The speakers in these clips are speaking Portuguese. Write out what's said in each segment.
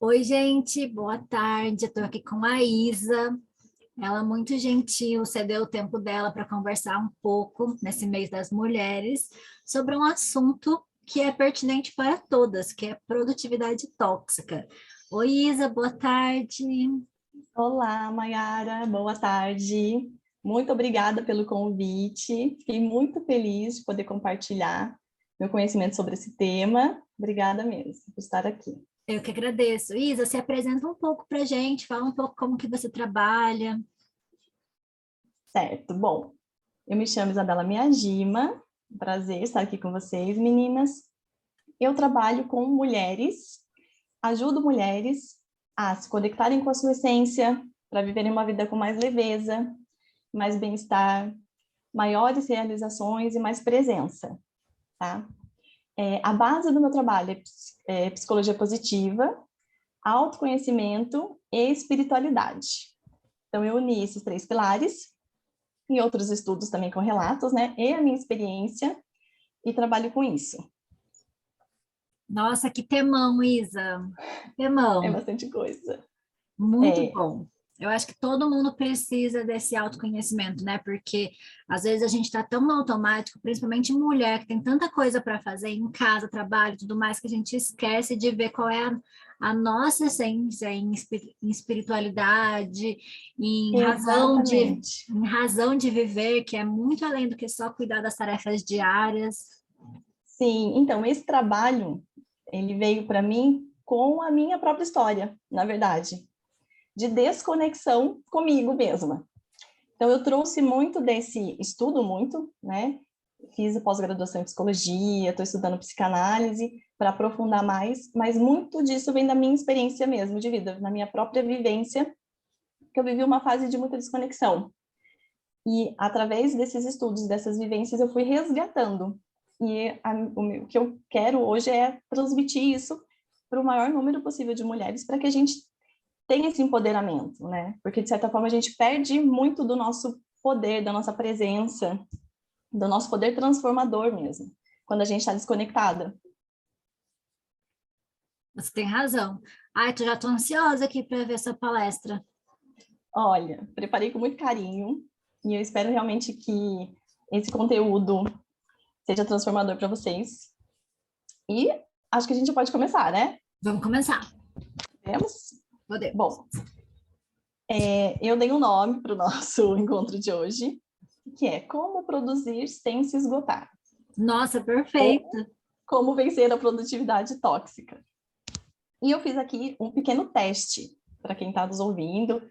Oi, gente, boa tarde. Eu tô aqui com a Isa. Ela é muito gentil, cedeu o tempo dela para conversar um pouco nesse mês das mulheres sobre um assunto que é pertinente para todas, que é produtividade tóxica. Oi, Isa, boa tarde. Olá, Mayara, boa tarde. Muito obrigada pelo convite. Fiquei muito feliz de poder compartilhar meu conhecimento sobre esse tema. Obrigada mesmo por estar aqui. Eu que agradeço. Isa, se apresenta um pouco para a gente, fala um pouco como que você trabalha. Certo, bom, eu me chamo Isabela Miyajima. Prazer estar aqui com vocês, meninas. Eu trabalho com mulheres, ajudo mulheres a se conectarem com a sua essência, para viverem uma vida com mais leveza, mais bem-estar, maiores realizações e mais presença, tá? A base do meu trabalho é psicologia positiva, autoconhecimento e espiritualidade. Então, eu uni esses três pilares e outros estudos também com relatos, né? E a minha experiência e trabalho com isso. Nossa, que temão, Isa. É Temão. bastante coisa. Muito É, bom. Eu acho que todo mundo precisa desse autoconhecimento, né? Porque às vezes a gente está tão no automático, principalmente mulher, que tem tanta coisa para fazer em casa, trabalho e tudo mais, que a gente esquece de ver qual é a nossa essência em espiritualidade, exatamente. em razão de viver, que é muito além do que só cuidar das tarefas diárias. Sim, então, esse trabalho, ele veio para mim com a minha própria história, na verdade, de desconexão comigo mesma. Então, eu trouxe muito desse estudo, muito, né? Fiz a pós-graduação em psicologia, estou estudando psicanálise para aprofundar mais, mas muito disso vem da minha experiência mesmo de vida, na minha própria vivência, que eu vivi uma fase de muita desconexão. E através desses estudos, dessas vivências, eu fui resgatando. E o que eu quero hoje é transmitir isso para o maior número possível de mulheres, para que a gente tenha esse empoderamento, né? Porque, de certa forma, a gente perde muito do nosso poder, da nossa presença, do nosso poder transformador mesmo, quando a gente está desconectada. Você tem razão. Ai, já estou ansiosa aqui para ver sua palestra. Olha, preparei com muito carinho e eu espero realmente que esse conteúdo seja transformador para vocês. E acho que a gente pode começar, né? Vamos começar. Vamos? Podemos. Bom, eu dei um nome para o nosso encontro de hoje, que é Como Produzir Sem Se Esgotar. Nossa, Ou perfeito. Como Vencer a Produtividade Tóxica. E eu fiz aqui um pequeno teste para quem está nos ouvindo,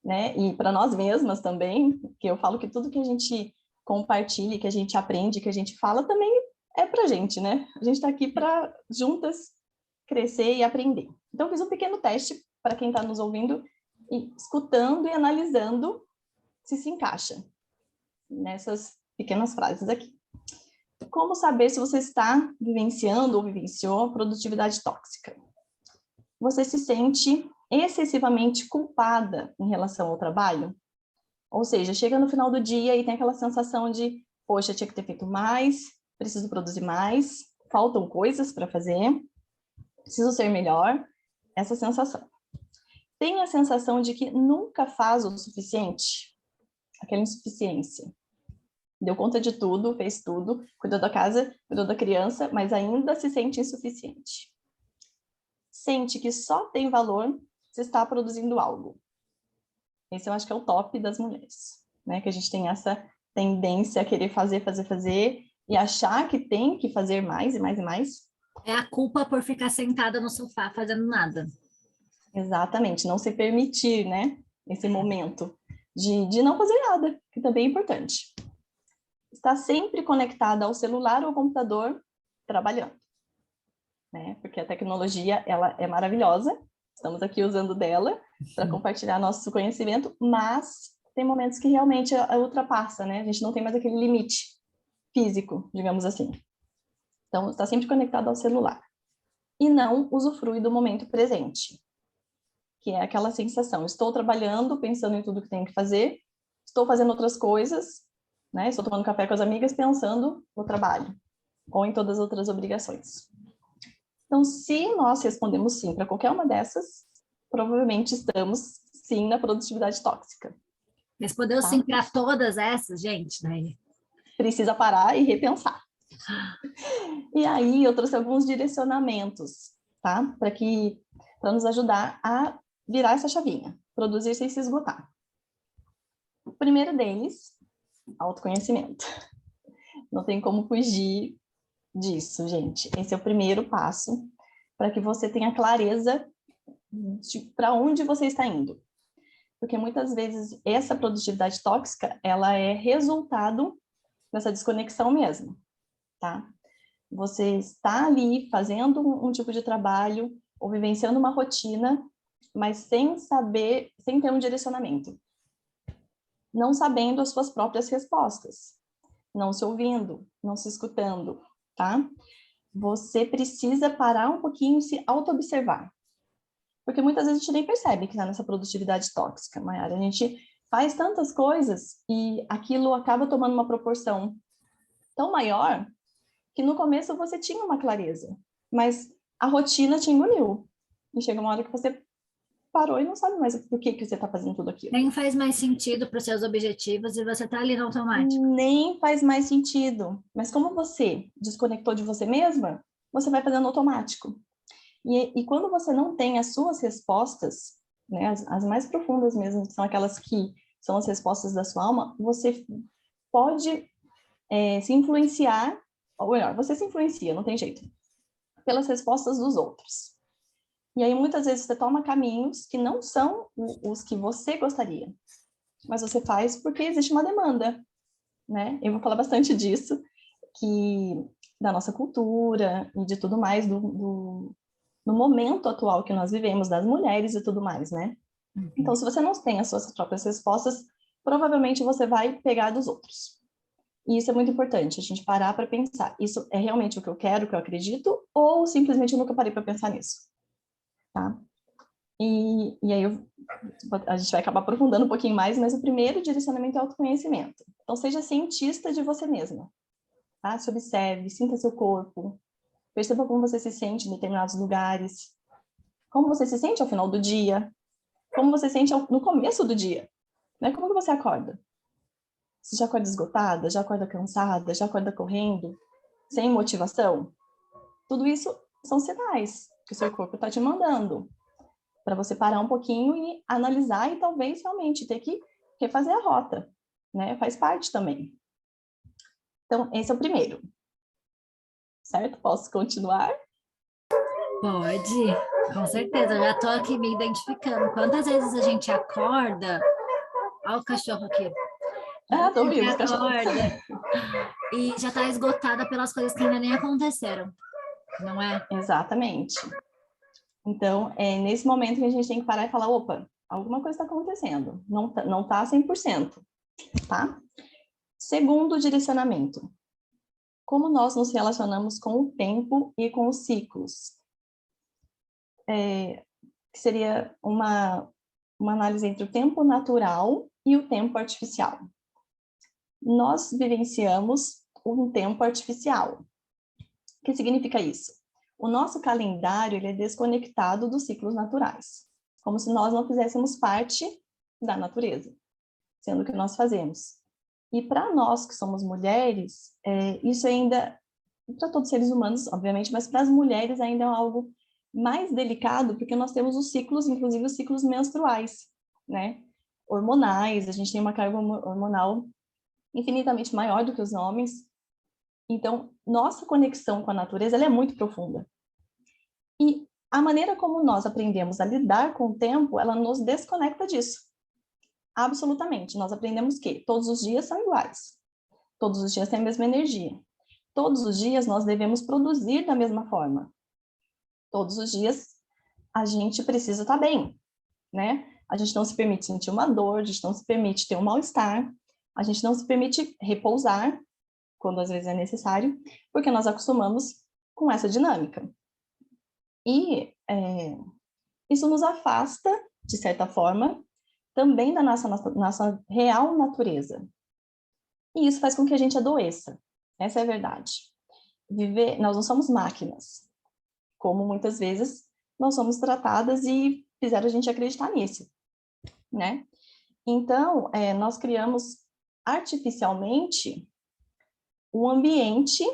né? E para nós mesmas também, que eu falo que tudo que a gente compartilha, que a gente aprende, que a gente fala, também é para a gente, né? A gente está aqui para juntas crescer e aprender. Então, eu fiz um pequeno teste para quem está nos ouvindo, e escutando e analisando se encaixa nessas pequenas frases aqui. Como saber se você está vivenciando ou vivenciou produtividade tóxica? Você se sente excessivamente culpada em relação ao trabalho? Ou seja, chega no final do dia e tem aquela sensação de, poxa, tinha que ter feito mais, preciso produzir mais, faltam coisas para fazer, preciso ser melhor, essa sensação. Tem a sensação de que nunca faz o suficiente, aquela insuficiência. Deu conta de tudo, fez tudo, cuidou da casa, cuidou da criança, mas ainda se sente insuficiente. Sente que só tem valor se está produzindo algo. Esse eu acho que é o top das mulheres, né? Que a gente tem essa tendência a querer fazer e achar que tem que fazer mais e mais e mais. É a culpa por ficar sentada no sofá fazendo nada. Exatamente, não se permitir, né? Esse momento de não fazer nada, que também é importante. Está sempre conectada ao celular ou ao computador trabalhando, né? Porque a tecnologia, ela é maravilhosa, estamos aqui usando dela para compartilhar nosso conhecimento, mas tem momentos que realmente ultrapassa, né? A gente não tem mais aquele limite físico, digamos assim. Então, está sempre conectado ao celular. E não usufrui do momento presente, que é aquela sensação, estou trabalhando, pensando em tudo que tenho que fazer, estou fazendo outras coisas, né? Estou tomando café com as amigas, pensando no trabalho, ou em todas as outras obrigações. Então, se nós respondemos sim para qualquer uma dessas, provavelmente estamos, sim, na produtividade tóxica. Respondeu Tá? sim para todas essas, gente, né? Precisa parar e repensar. E aí eu trouxe alguns direcionamentos, tá? Para nos ajudar a virar essa chavinha, produzir sem se esgotar. O primeiro deles, autoconhecimento. Não tem como fugir disso, gente. Esse é o primeiro passo para que você tenha clareza para onde você está indo. Porque muitas vezes essa produtividade tóxica, ela é resultado dessa desconexão mesmo, tá? Você está ali fazendo um tipo de trabalho ou vivenciando uma rotina, mas sem saber, sem ter um direcionamento. Não sabendo as suas próprias respostas, não se ouvindo, não se escutando, tá? Você precisa parar um pouquinho e se auto-observar. Porque muitas vezes a gente nem percebe que está nessa produtividade tóxica, Mayara. A gente faz tantas coisas e aquilo acaba tomando uma proporção tão maior que no começo você tinha uma clareza, mas a rotina te engoliu. E chega uma hora que você parou e não sabe mais por que você está fazendo tudo aquilo. Nem faz mais sentido para os seus objetivos e você está ali no automático. Nem faz mais sentido. Mas como você desconectou de você mesma, você vai fazendo automático. E quando você não tem as suas respostas, né, as mais profundas mesmo, que são aquelas que são as respostas da sua alma, você pode se influenciar, ou melhor, você se influencia, não tem jeito, pelas respostas dos outros. E aí, muitas vezes, você toma caminhos que não são os que você gostaria, mas você faz porque existe uma demanda, né? Eu vou falar bastante disso, da nossa cultura e de tudo mais, no momento atual que nós vivemos, das mulheres e tudo mais, né? Então, se você não tem as suas próprias respostas, provavelmente você vai pegar dos outros. E isso é muito importante, a gente parar para pensar, isso é realmente o que eu quero, o que eu acredito, ou simplesmente eu nunca parei para pensar nisso, tá? E aí a gente vai acabar aprofundando um pouquinho mais, mas o primeiro direcionamento é autoconhecimento. Então, seja cientista de você mesma, tá? Se observe, sinta seu corpo, perceba como você se sente em determinados lugares, como você se sente ao final do dia, como você se sente no começo do dia, né? Como que você acorda? Você já acorda esgotada? Já acorda cansada? Já acorda correndo? Sem motivação? Tudo isso são sinais que o seu corpo está te mandando para você parar um pouquinho e analisar e talvez realmente ter que refazer a rota, né? Faz parte também. Então, esse é o primeiro. Certo? Posso continuar? Pode, com certeza. Eu já estou aqui me identificando. Quantas vezes a gente acorda... Olha o cachorro aqui. Ah, tô A gente ouvindo os cachorros. acorda e já está esgotada pelas coisas que ainda nem aconteceram, não é? Exatamente. Então, é nesse momento que a gente tem que parar e falar, opa, alguma coisa está acontecendo, não tá 100%, tá? Segundo direcionamento, como nós nos relacionamos com o tempo e com os ciclos? Que seria uma análise entre o tempo natural e o tempo artificial. Nós vivenciamos um tempo artificial. O que significa isso? O nosso calendário ele é desconectado dos ciclos naturais, como se nós não fizéssemos parte da natureza, sendo que nós fazemos. E para nós que somos mulheres, isso ainda, para todos os seres humanos, obviamente, mas para as mulheres ainda é algo mais delicado, porque nós temos os ciclos, inclusive os ciclos menstruais, né? Hormonais, a gente tem uma carga hormonal infinitamente maior do que os homens. Então, nossa conexão com a natureza ela é muito profunda. E a maneira como nós aprendemos a lidar com o tempo, ela nos desconecta disso. Absolutamente. Nós aprendemos que todos os dias são iguais. Todos os dias têm a mesma energia. Todos os dias nós devemos produzir da mesma forma. Todos os dias a gente precisa estar bem, né? A gente não se permite sentir uma dor, a gente não se permite ter um mal-estar, a gente não se permite repousar, quando às vezes é necessário, porque nós acostumamos com essa dinâmica. E isso nos afasta, de certa forma, também da nossa real natureza. E isso faz com que a gente adoeça. Essa é a verdade. Nós não somos máquinas, como muitas vezes nós somos tratadas e fizeram a gente acreditar nisso, né? Então, nós criamos artificialmente um ambiente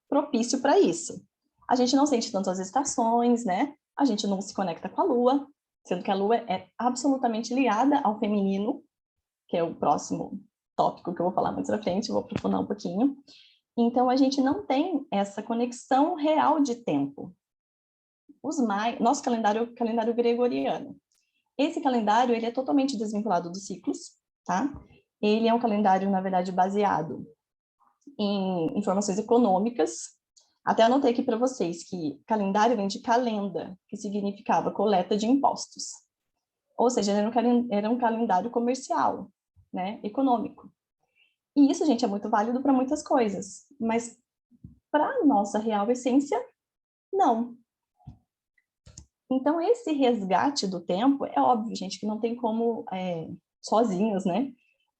propício para isso. A gente não sente tanto as estações, né? A gente não se conecta com a Lua, sendo que a Lua é absolutamente ligada ao feminino, que é o próximo tópico que eu vou falar mais pra frente, vou aprofundar um pouquinho. Então, a gente não tem essa conexão real de tempo. Nosso calendário é o calendário gregoriano. Esse calendário, ele é totalmente desvinculado dos ciclos, tá? Ele é um calendário, na verdade, baseado em informações econômicas. Até anotei aqui para vocês que calendário vem de calenda, que significava coleta de impostos. Ou seja, era um calendário comercial, né, econômico. E isso, gente, é muito válido para muitas coisas, mas para a nossa real essência, não. Então, esse resgate do tempo, é óbvio, gente, que não tem como, sozinhos, né,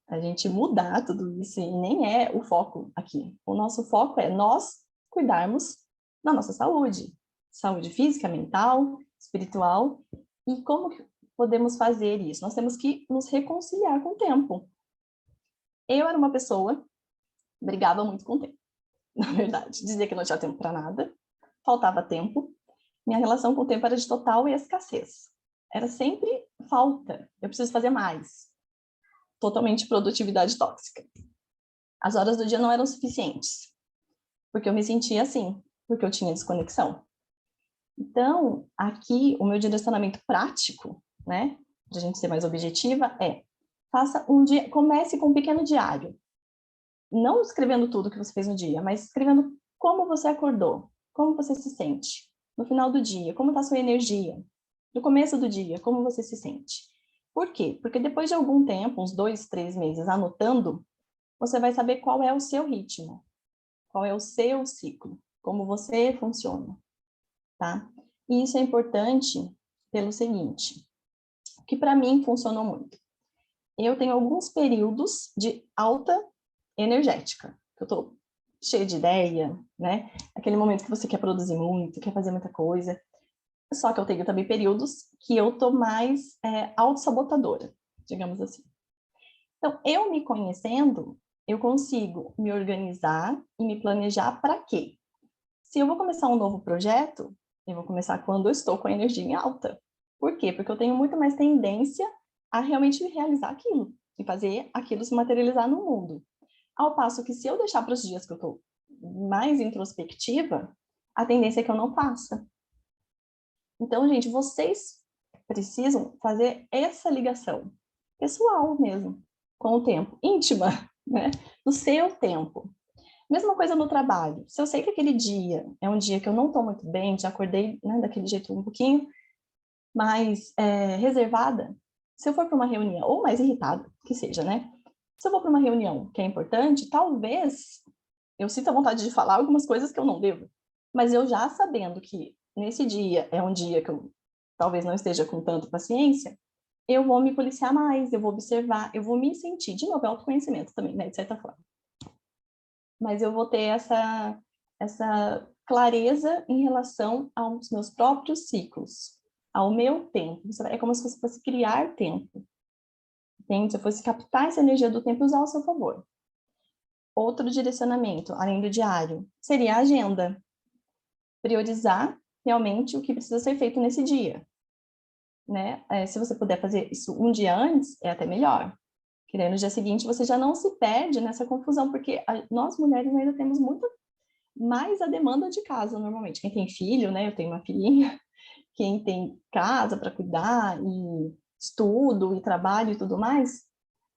a gente mudar tudo isso, e nem é o foco aqui. O nosso foco é nós cuidarmos da nossa saúde, saúde física, mental, espiritual, e como que podemos fazer isso? Nós temos que nos reconciliar com o tempo. Eu era uma pessoa, brigava muito com o tempo, na verdade, dizia que não tinha tempo para nada, faltava tempo, minha relação com o tempo era de total escassez. Era sempre falta, eu preciso fazer mais. Totalmente produtividade tóxica. As horas do dia não eram suficientes, porque eu me sentia assim, porque eu tinha desconexão. Então, aqui, o meu direcionamento prático, né, para a gente ser mais objetiva, faça um dia, comece com um pequeno diário. Não escrevendo tudo que você fez no dia, mas escrevendo como você acordou, como você se sente. No final do dia, como está a sua energia. No começo do dia, como você se sente. Por quê? Porque depois de algum tempo, uns 2, 3 meses, anotando, você vai saber qual é o seu ritmo, qual é o seu ciclo, como você funciona, tá? E isso é importante pelo seguinte, que para mim funcionou muito. Eu tenho alguns períodos de alta energética, que eu tô cheia de ideia, né? Aquele momento que você quer produzir muito, quer fazer muita coisa. Só que eu tenho também períodos que eu tô mais autossabotadora, digamos assim. Então, eu me conhecendo, eu consigo me organizar e me planejar para quê? Se eu vou começar um novo projeto, eu vou começar quando eu estou com a energia em alta. Por quê? Porque eu tenho muito mais tendência a realmente realizar aquilo e fazer aquilo se materializar no mundo. Ao passo que se eu deixar para os dias que eu estou mais introspectiva, a tendência é que eu não faça. Então, gente, vocês precisam fazer essa ligação pessoal mesmo, com o tempo, íntima, né? Do seu tempo. Mesma coisa no trabalho. Se eu sei que aquele dia é um dia que eu não estou muito bem, já acordei, né, daquele jeito um pouquinho mais reservada, se eu for para uma reunião, ou mais irritada, que seja, né? Se eu vou para uma reunião que é importante, talvez eu sinta vontade de falar algumas coisas que eu não devo. Mas eu já sabendo que nesse dia é um dia que eu talvez não esteja com tanta paciência, eu vou me policiar mais, eu vou observar, eu vou me sentir, de novo, autoconhecimento também, né, de certa forma. Mas eu vou ter essa clareza em relação aos meus próprios ciclos, ao meu tempo. É como se você fosse criar tempo, entende? Se eu fosse captar essa energia do tempo e usar ao seu favor. Outro direcionamento, além do diário, seria a agenda. Priorizar realmente o que precisa ser feito nesse dia, né? Se você puder fazer isso um dia antes, é até melhor. Que daí no dia seguinte você já não se perde nessa confusão, porque nós mulheres ainda temos muito mais a demanda de casa, normalmente. Quem tem filho, né? Eu tenho uma filhinha. Quem tem casa para cuidar, e estudo, e trabalho e tudo mais,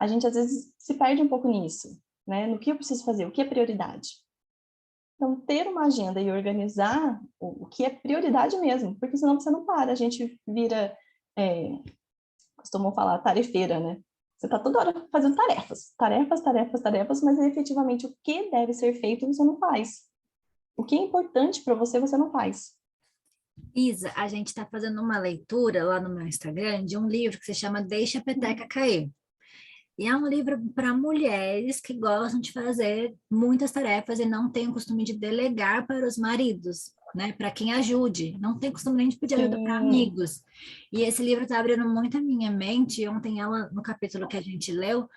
a gente às vezes se perde um pouco nisso, né? No que eu preciso fazer, o que é prioridade. Então, ter uma agenda e organizar o que é prioridade mesmo, porque senão você não para, a gente vira, costumam falar, tarefeira, né? Você está toda hora fazendo tarefas, mas efetivamente o que deve ser feito você não faz. O que é importante para você, você não faz. Isa, a gente está fazendo uma leitura lá no meu Instagram de um livro que se chama Deixa a Peteca Cair. E é um livro para mulheres que gostam de fazer muitas tarefas e não têm o costume de delegar para os maridos. né? Para quem ajude. Não tem costume nem de pedir ajuda para Sim. amigos. E esse livro está abrindo muito a minha mente. Ontem ela, no capítulo que a gente leu,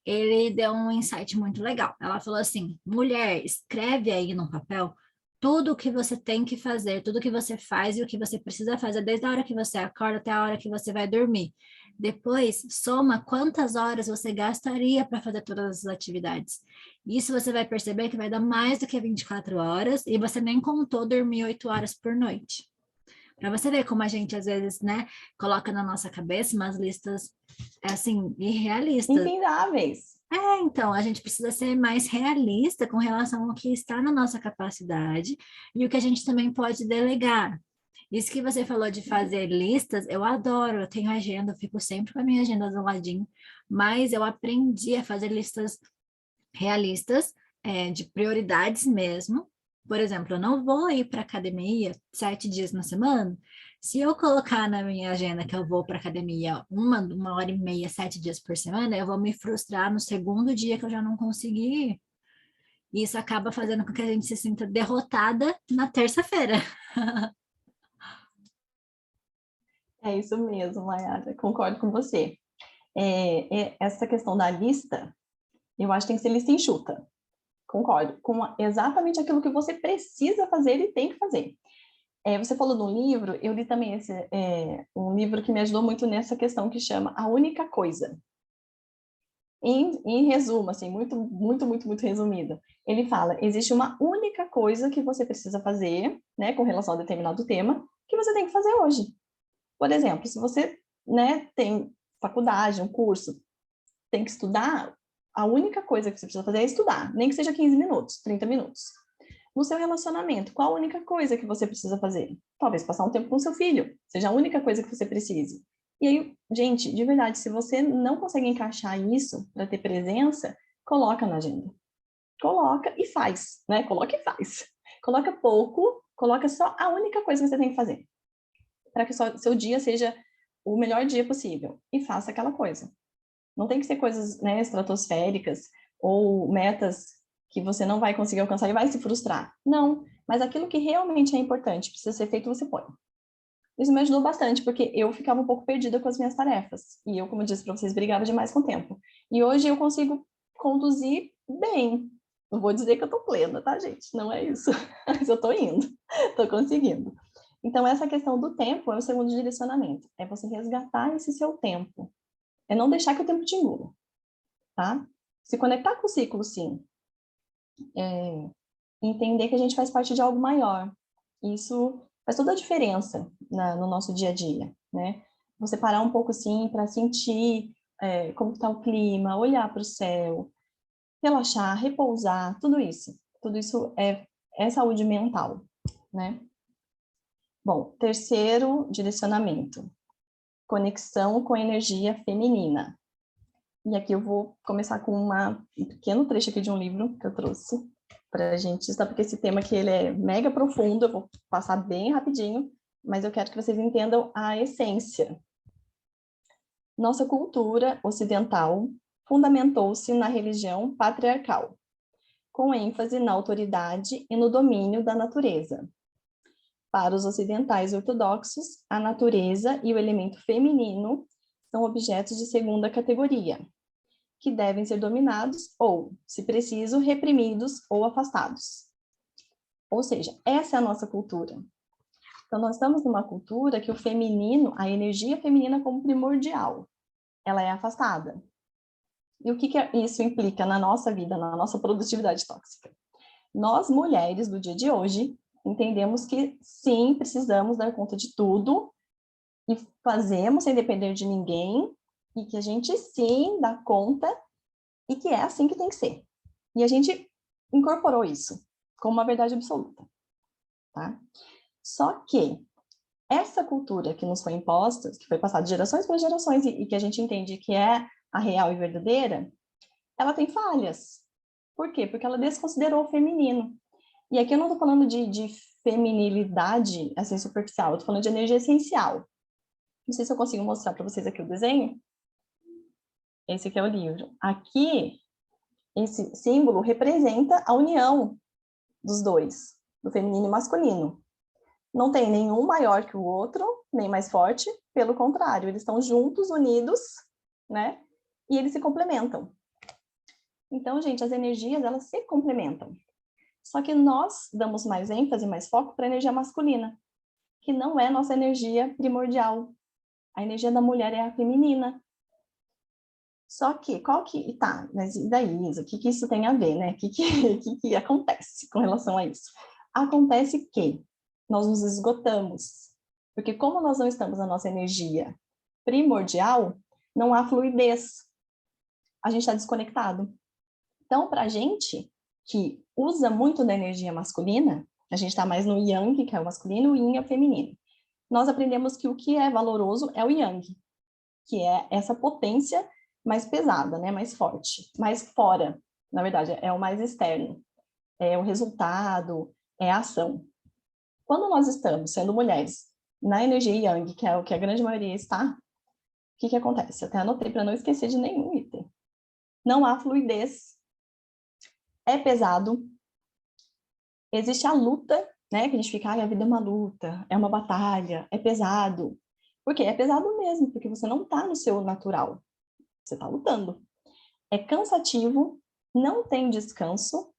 ele deu um insight muito legal. Ela falou assim: mulher, escreve aí no papel tudo o que você tem que fazer, tudo que você faz e o que você precisa fazer, desde a hora que você acorda até a hora que você vai dormir. Depois, soma quantas horas você gastaria para fazer todas as atividades. Isso você vai perceber que vai dar mais do que 24 horas e você nem contou dormir 8 horas por noite. Para você ver como a gente, às vezes, né, coloca na nossa cabeça umas listas, assim, irrealistas. Impensáveis. Então, a gente precisa ser mais realista com relação ao que está na nossa capacidade e o que a gente também pode delegar. Isso que você falou de fazer listas, eu adoro, eu tenho agenda, eu fico sempre com a minha agenda do ladinho, mas eu aprendi a fazer listas realistas, de prioridades mesmo. Por exemplo, eu não vou ir para academia 7 dias na semana. Se eu colocar na minha agenda que eu vou para academia uma hora e meia, 7 dias por semana, eu vou me frustrar no segundo dia que eu já não consegui ir. E isso acaba fazendo com que a gente se sinta derrotada na terça-feira. É isso mesmo, Mayara, concordo com você. Essa questão da lista, eu acho que tem que ser lista enxuta. Concordo, com exatamente aquilo que você precisa fazer e tem que fazer. Você falou no livro, eu li também um livro que me ajudou muito nessa questão que chama A Única Coisa. Em resumo, assim, muito, muito, muito, muito resumido, ele fala, existe uma única coisa que você precisa fazer, né, com relação a determinado tema, que você tem que fazer hoje. Por exemplo, se você, né, tem faculdade, um curso, tem que estudar, a única coisa que você precisa fazer é estudar, nem que seja 15 minutos, 30 minutos. No seu relacionamento, qual a única coisa que você precisa fazer? Talvez passar um tempo com seu filho, seja a única coisa que você precise. E aí, gente, de verdade, se você não consegue encaixar isso para ter presença, coloca na agenda. Coloca e faz, né? Coloca e faz. Coloca pouco, coloca só a única coisa que você tem que fazer. Para que seu dia seja o melhor dia possível. E faça aquela coisa. Não tem que ser coisas, né, estratosféricas ou metas que você não vai conseguir alcançar e vai se frustrar. Não, mas aquilo que realmente é importante, precisa ser feito, você põe. Isso me ajudou bastante, porque eu ficava um pouco perdida com as minhas tarefas. E eu, como eu disse para vocês, brigava demais com o tempo. E hoje eu consigo conduzir bem. Não vou dizer que eu estou plena, tá, gente? Não é isso. Mas eu estou indo, estou conseguindo. Então, essa questão do tempo é o segundo direcionamento. É você resgatar esse seu tempo. É não deixar que o tempo te engula, tá? Se conectar com o ciclo, sim. Entender que a gente faz parte de algo maior. Isso faz toda a diferença no nosso dia a dia, né? Você parar um pouco, sim, para sentir como está o clima, olhar para o céu, relaxar, repousar, tudo isso. Tudo isso é saúde mental, né? Bom, terceiro direcionamento. Conexão com a energia feminina. E aqui eu vou começar com um pequeno trecho aqui de um livro que eu trouxe para a gente estudar, porque esse tema aqui ele é mega profundo, eu vou passar bem rapidinho, mas eu quero que vocês entendam a essência. Nossa cultura ocidental fundamentou-se na religião patriarcal, com ênfase na autoridade e no domínio da natureza. Para os ocidentais ortodoxos, a natureza e o elemento feminino são objetos de segunda categoria, que devem ser dominados ou, se preciso, reprimidos ou afastados. Ou seja, essa é a nossa cultura. Então, nós estamos numa cultura que o feminino, a energia feminina como primordial, ela é afastada. E o que isso implica na nossa vida, na nossa produtividade tóxica? Nós, mulheres do dia de hoje, entendemos que, sim, precisamos dar conta de tudo e fazemos sem depender de ninguém e que a gente, sim, dá conta e que é assim que tem que ser. E a gente incorporou isso como uma verdade absoluta, tá? Só que essa cultura que nos foi imposta, que foi passada de gerações por gerações e que a gente entende que é a real e verdadeira, ela tem falhas. Por quê? Porque ela desconsiderou o feminino. E aqui eu não estou falando de feminilidade, assim, superficial, eu estou falando de energia essencial. Não sei se eu consigo mostrar para vocês aqui o desenho. Esse aqui é o livro. Aqui, esse símbolo representa a união dos dois, do feminino e masculino. não tem nenhum maior que o outro, nem mais forte, pelo contrário, eles estão juntos, unidos, né? E eles se complementam. Então, gente, as energias, elas se complementam. Só que nós damos mais ênfase, mais foco para a energia masculina, que não é nossa energia primordial. A energia da mulher é a feminina. Só que, tá, mas e daí, Isa? O que isso tem a ver, né? O que acontece com relação a isso? Acontece que nós nos esgotamos, porque como nós não estamos na nossa energia primordial, não há fluidez. A gente está desconectado. Então, para a gente que usa muito da energia masculina, a gente está mais no yang, que é o masculino, o yin é o feminino. Nós aprendemos que o que é valoroso é o yang, que é essa potência mais pesada, né, mais forte, mais fora, na verdade, é o mais externo, é o resultado, é a ação. Quando nós estamos sendo mulheres na energia yang, que é o que a grande maioria está, o que acontece? Eu até anotei para não esquecer de nenhum item. Não há fluidez, é pesado, existe a luta, né, que a gente fica, a vida é uma luta, é uma batalha, é pesado. Por quê? É pesado mesmo, porque você não está no seu natural, você está lutando. É cansativo, não tem descanso,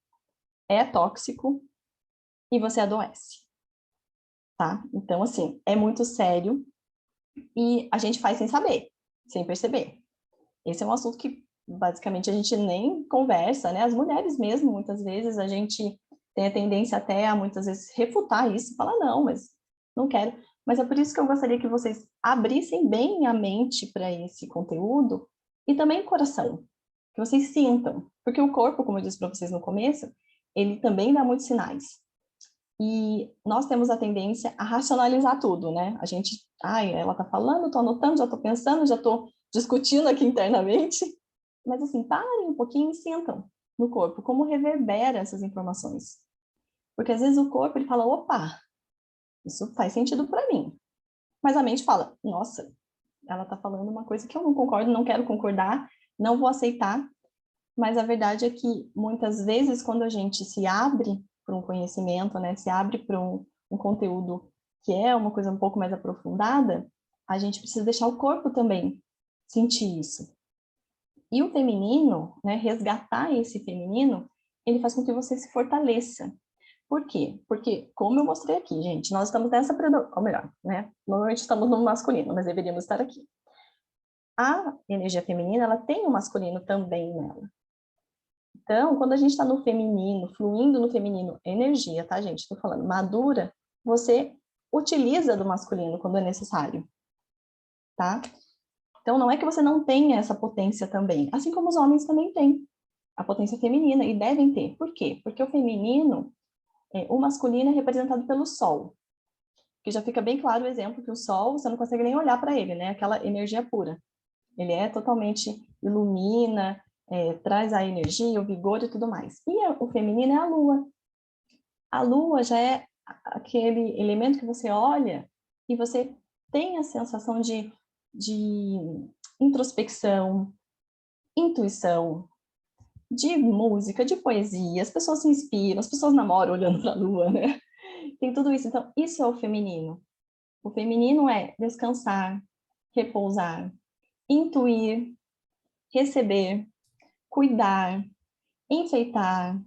é tóxico e você adoece, tá? Então, assim, é muito sério e a gente faz sem saber, sem perceber. Esse é um assunto que, basicamente, a gente nem conversa, né? As mulheres mesmo, muitas vezes, a gente tem a tendência até a, muitas vezes, refutar isso, falar, não, mas não quero. Mas é por isso que eu gostaria que vocês abrissem bem a mente para esse conteúdo e também o coração, que vocês sintam. Porque o corpo, como eu disse para vocês no começo, ele também dá muitos sinais. E nós temos a tendência a racionalizar tudo, né? A gente, ela tá falando, tô anotando, já tô pensando, já tô discutindo aqui internamente. Mas assim, parem um pouquinho e sintam no corpo como reverbera essas informações. Porque às vezes o corpo ele fala, opa, isso faz sentido para mim. Mas a mente fala, nossa, ela tá falando uma coisa que eu não concordo, não quero concordar, não vou aceitar. Mas a verdade é que muitas vezes quando a gente se abre para um conhecimento, né, se abre para um conteúdo que é uma coisa um pouco mais aprofundada, a gente precisa deixar o corpo também sentir isso. E o feminino, né, resgatar esse feminino, ele faz com que você se fortaleça. Por quê? Porque, como eu mostrei aqui, gente, nós estamos nessa ou melhor, né, normalmente estamos no masculino, mas deveríamos estar aqui. A energia feminina, ela tem o masculino também nela. Então, quando a gente está no feminino, fluindo no feminino, energia, tá, gente? Estou falando madura, você utiliza do masculino quando é necessário, tá? Então, não é que você não tenha essa potência também, assim como os homens também têm a potência feminina e devem ter. Por quê? Porque o feminino, o masculino é representado pelo sol, que já fica bem claro o exemplo que o sol, você não consegue nem olhar para ele, né? Aquela energia pura. Ele é totalmente ilumina, traz a energia, o vigor e tudo mais. E o feminino é a lua. A lua já é aquele elemento que você olha e você tem a sensação de introspecção, intuição, de música, de poesia. As pessoas se inspiram, as pessoas namoram olhando para a lua, né? Tem tudo isso. Então, isso é o feminino. O feminino é descansar, repousar, intuir, receber, cuidar, enfeitar,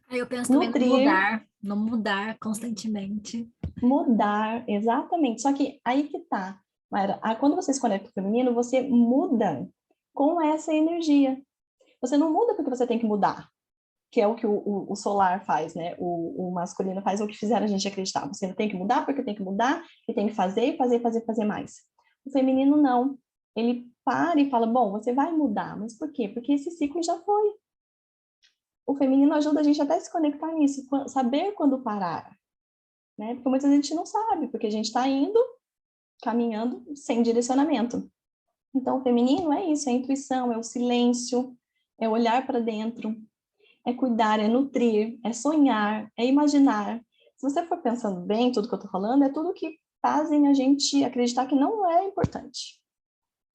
Aí eu penso também nutrir, no mudar constantemente. mudar, exatamente. Só que aí que tá, Mayra, quando você se conecta com o feminino, você muda com essa energia. Você não muda porque você tem que mudar, que é o que o solar faz, né? O masculino faz o que fizeram a gente acreditar. Você tem que mudar porque tem que mudar, e tem que fazer, fazer, fazer, fazer mais. O feminino não. Ele para e fala, bom, você vai mudar, mas por quê? Porque esse ciclo já foi. O feminino ajuda a gente até a se conectar nisso, saber quando parar, né? Porque muitas vezes a gente não sabe, porque a gente está indo, caminhando sem direcionamento. Então, o feminino é isso, é a intuição, é o silêncio, é olhar para dentro, é cuidar, é nutrir, é sonhar, é imaginar. Se você for pensando bem, tudo que eu estou falando é tudo que fazem a gente acreditar que não é importante,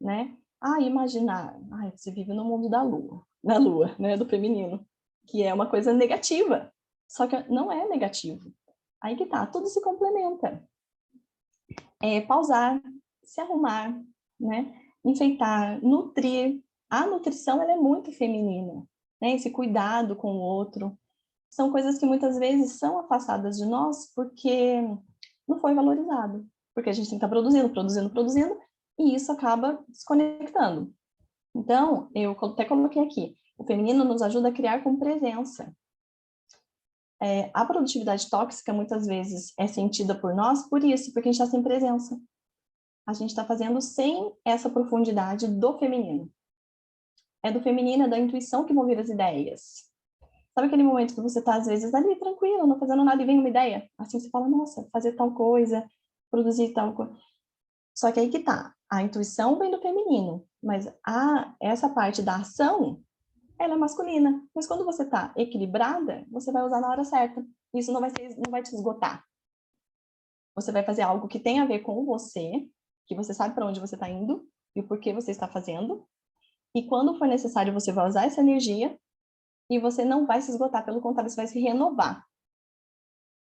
né? Imaginar. Você vive no mundo da lua, né, do feminino, que é uma coisa negativa. Só que não é negativo. Aí que tá, tudo se complementa. pausar, se arrumar, né? Enfeitar, nutrir. A nutrição, ela é muito feminina, né? Esse cuidado com o outro. São coisas que muitas vezes são afastadas de nós porque não foi valorizado. Porque a gente tem que estar produzindo, e isso acaba desconectando. Então, eu até coloquei aqui, o feminino nos ajuda a criar com presença. A produtividade tóxica, muitas vezes, é sentida por nós por isso, porque a gente está sem presença. A gente está fazendo sem essa profundidade do feminino. É do feminino, é da intuição que vão vir as ideias. Sabe aquele momento que você está, às vezes, ali tranquilo, não fazendo nada, e vem uma ideia? Assim você fala, nossa, fazer tal coisa, produzir tal coisa. Só que aí que tá, a intuição vem do feminino, mas essa parte da ação, ela é masculina. Mas quando você está equilibrada, você vai usar na hora certa. Isso não vai te esgotar. Você vai fazer algo que tem a ver com você, que você sabe para onde você está indo e o porquê você está fazendo. E quando for necessário, você vai usar essa energia e você não vai se esgotar, pelo contrário, você vai se renovar.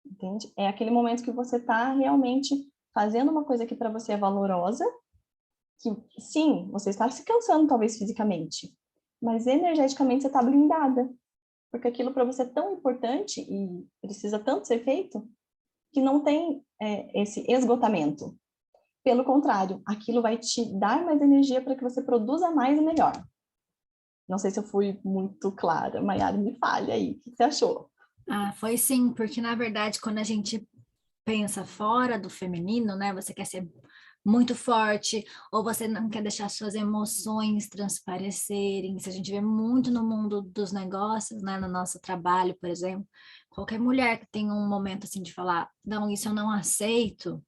Entende? É aquele momento que você está realmente fazendo uma coisa que para você é valorosa, que sim, você está se cansando talvez fisicamente, mas energeticamente você está blindada, porque aquilo para você é tão importante e precisa tanto ser feito, que não tem esse esgotamento. Pelo contrário, aquilo vai te dar mais energia para que você produza mais e melhor. Não sei se eu fui muito clara, Maiara, me fale aí, o que você achou? Ah, foi sim, porque na verdade, quando a gente pensa fora do feminino, né? Você quer ser muito forte, ou você não quer deixar suas emoções transparecerem. Se a gente vê muito no mundo dos negócios, né? No nosso trabalho, por exemplo, qualquer mulher que tem um momento assim de falar, não, isso eu não aceito.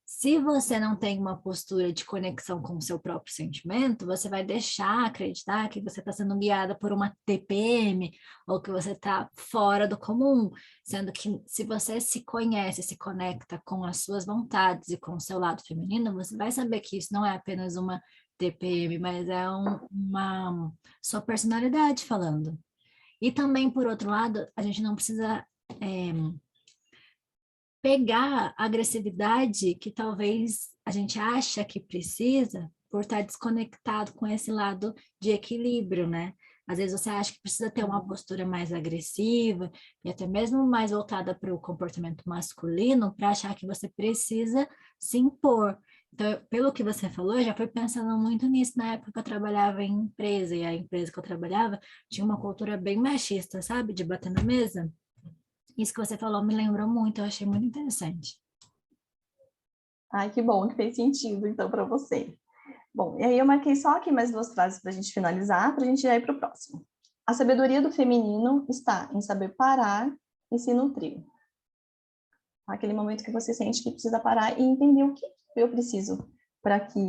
Se você não tem uma postura de conexão com o seu próprio sentimento, você vai deixar acreditar que você está sendo guiada por uma TPM ou que você está fora do comum, sendo que se você se conhece, se conecta com as suas vontades e com o seu lado feminino, você vai saber que isso não é apenas uma TPM, mas é uma sua personalidade falando. E também, por outro lado, a gente não precisa pegar a agressividade que talvez a gente acha que precisa por estar desconectado com esse lado de equilíbrio, né? Às vezes você acha que precisa ter uma postura mais agressiva e até mesmo mais voltada para o comportamento masculino para achar que você precisa se impor. Então, pelo que você falou, eu já fui pensando muito nisso na época que eu trabalhava em empresa, e a empresa que eu trabalhava tinha uma cultura bem machista, sabe? De bater na mesa. Isso que você falou me lembrou muito, eu achei muito interessante. Ai, que bom que fez sentido, então, para você. Bom, e aí eu marquei só aqui mais duas frases para a gente finalizar, para a gente ir para o próximo. A sabedoria do feminino está em saber parar e se nutrir. Aquele momento que você sente que precisa parar e entender o que eu preciso para que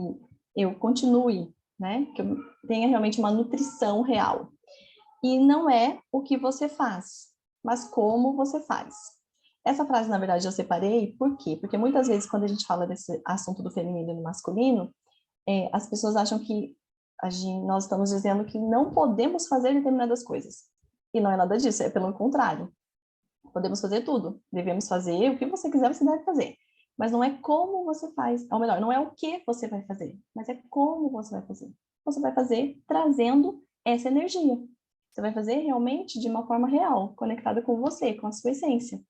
eu continue, né? Que eu tenha realmente uma nutrição real. E não é o que você faz, mas como você faz. Essa frase, na verdade, eu separei, por quê? Porque muitas vezes, quando a gente fala desse assunto do feminino e do masculino, as pessoas acham que nós estamos dizendo que não podemos fazer determinadas coisas. E não é nada disso, é pelo contrário. Podemos fazer tudo, devemos fazer o que você quiser, você deve fazer. Mas não é como você faz, ou melhor, não é o que você vai fazer, mas é como você vai fazer. Você vai fazer trazendo essa energia. Você vai fazer realmente de uma forma real, conectada com você, com a sua essência,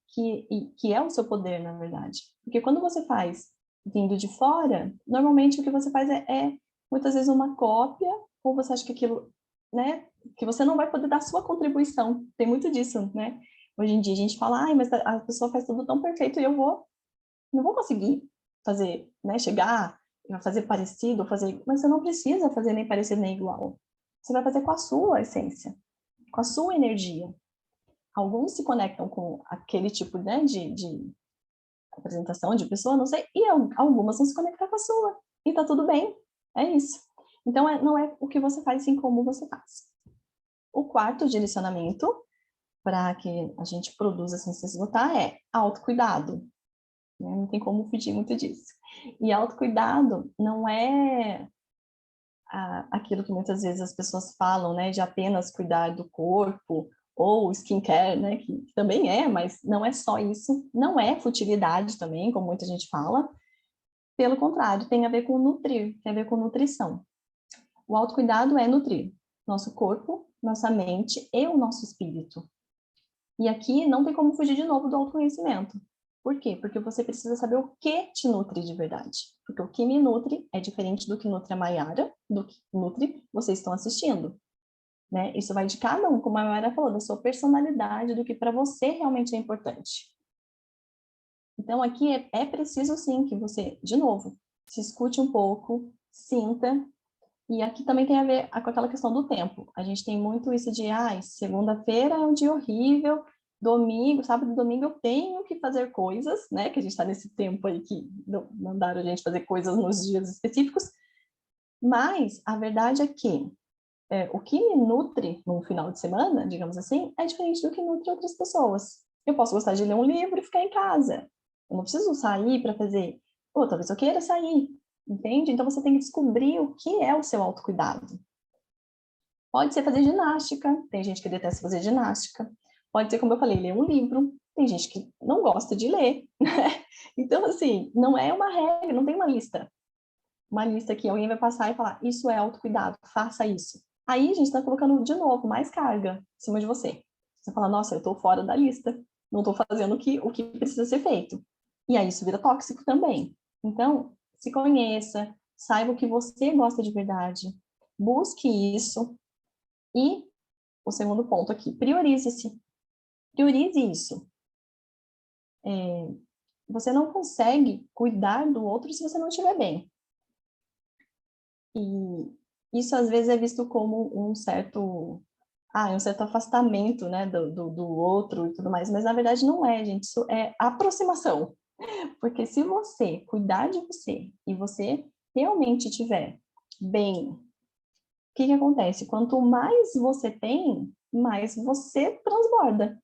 que é o seu poder, na verdade. Porque quando você faz vindo de fora, normalmente o que você faz é muitas vezes uma cópia, ou você acha que aquilo, né, que você não vai poder dar sua contribuição. Tem muito disso, né? Hoje em dia a gente fala, ai, mas a pessoa faz tudo tão perfeito e não vou conseguir fazer, né, chegar, fazer parecido, fazer, mas você não precisa fazer nem parecido nem igual. Você vai fazer com a sua essência, com a sua energia. Alguns se conectam com aquele tipo, né, de apresentação de pessoa, não sei, e algumas vão se conectar com a sua. E tá tudo bem, é isso. Então, não é o que você faz, sim como você faz. O quarto direcionamento para que a gente produza sem se esgotar é autocuidado. Né? Não tem como fugir muito disso. E autocuidado não é aquilo que muitas vezes as pessoas falam, né, de apenas cuidar do corpo ou skincare, né, que também é, mas não é só isso, não é futilidade também, como muita gente fala, pelo contrário, tem a ver com nutrir, tem a ver com nutrição. O autocuidado é nutrir nosso corpo, nossa mente e o nosso espírito. E aqui não tem como fugir de novo do autoconhecimento. Por quê? Porque você precisa saber o que te nutre de verdade. Porque o que me nutre é diferente do que nutre a Maiara, do que nutre vocês estão assistindo. Né? Isso vai de cada um, como a Maiara falou, da sua personalidade, do que para você realmente é importante. Então, aqui é preciso, sim, que você, de novo, se escute um pouco, sinta. E aqui também tem a ver com aquela questão do tempo. A gente tem muito isso de, segunda-feira é um dia horrível, domingo, sábado e domingo eu tenho que fazer coisas, né? Que a gente está nesse tempo aí que mandaram a gente fazer coisas nos dias específicos. Mas a verdade é que o que me nutre num final de semana, digamos assim, é diferente do que nutre outras pessoas. Eu posso gostar de ler um livro e ficar em casa. Eu não preciso sair para fazer. Ou talvez eu queira sair, entende? Então você tem que descobrir o que é o seu autocuidado. Pode ser fazer ginástica, tem gente que detesta fazer ginástica. Pode ser, como eu falei, ler um livro. Tem gente que não gosta de ler, né? Então, assim, não é uma regra, não tem uma lista. Uma lista que alguém vai passar e falar, isso é autocuidado, faça isso. Aí a gente está colocando, de novo, mais carga em cima de você. Você fala, nossa, eu estou fora da lista, não estou fazendo o que precisa ser feito. E aí isso vira tóxico também. Então, se conheça, saiba o que você gosta de verdade, busque isso. E o segundo ponto aqui, priorize-se. Priorize isso. Você não consegue cuidar do outro se você não estiver bem. E isso às vezes é visto como um certo afastamento, né, do outro e tudo mais, mas na verdade não é, gente, isso é aproximação. Porque se você cuidar de você e você realmente estiver bem, o que acontece? Quanto mais você tem, mais você transborda.